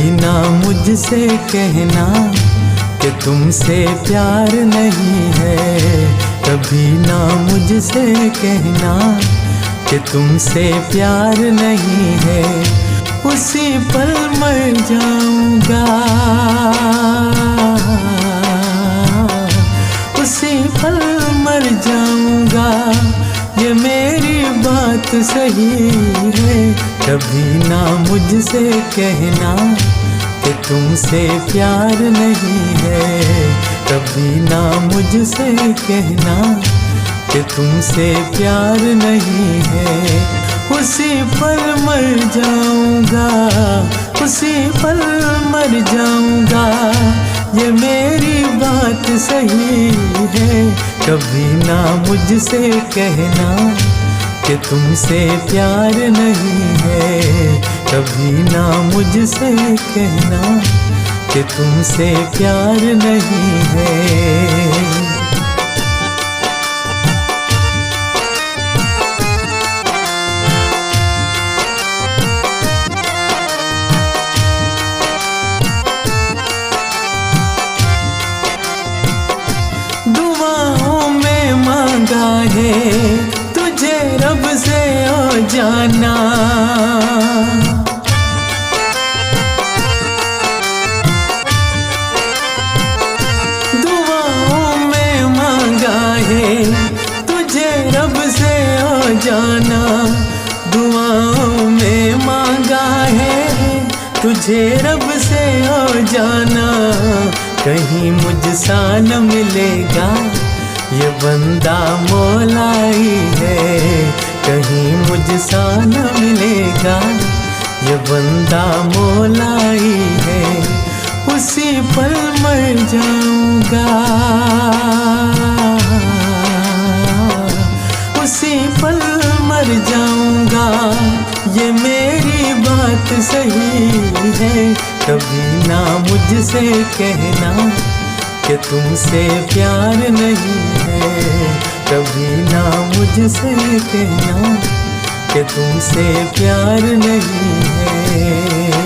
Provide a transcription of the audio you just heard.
कभी ना मुझसे कहना कि तुमसे प्यार नहीं है। कभी ना मुझसे कहना कि तुमसे प्यार नहीं है। उसी पल मर जाऊंगा, उसी पल मर जाऊंगा, ये मेरी बात सही है। कभी ना मुझसे कहना कि तुमसे प्यार नहीं है। कभी ना मुझसे कहना कि तुमसे प्यार नहीं है। उसी पल मर जाऊंगा, उसी पल मर जाऊंगा, ये मेरी बात सही है। कभी ना मुझसे कहना कि तुमसे प्यार नहीं है। कभी ना मुझसे कहना कि तुमसे प्यार नहीं है। दुआओं में मांगा है तुझे रब से ओ जाना। दुआओं में मांगा है तुझे रब से ओ जाना। दुआओं में मांगा है तुझे रब से ओ जाना। कहीं मुझसा न मिलेगा ये बंदा मौलाई है। कहीं मुझसा न मिलेगा ये बंदा मौलाई है। उसी पल मर जाऊंगा, उसी पल मर जाऊंगा, ये मेरी बात सही है। कभी ना मुझसे कहना कि तुमसे प्यार नहीं है। कभी ना मुझसे कहना कि तुमसे प्यार नहीं है।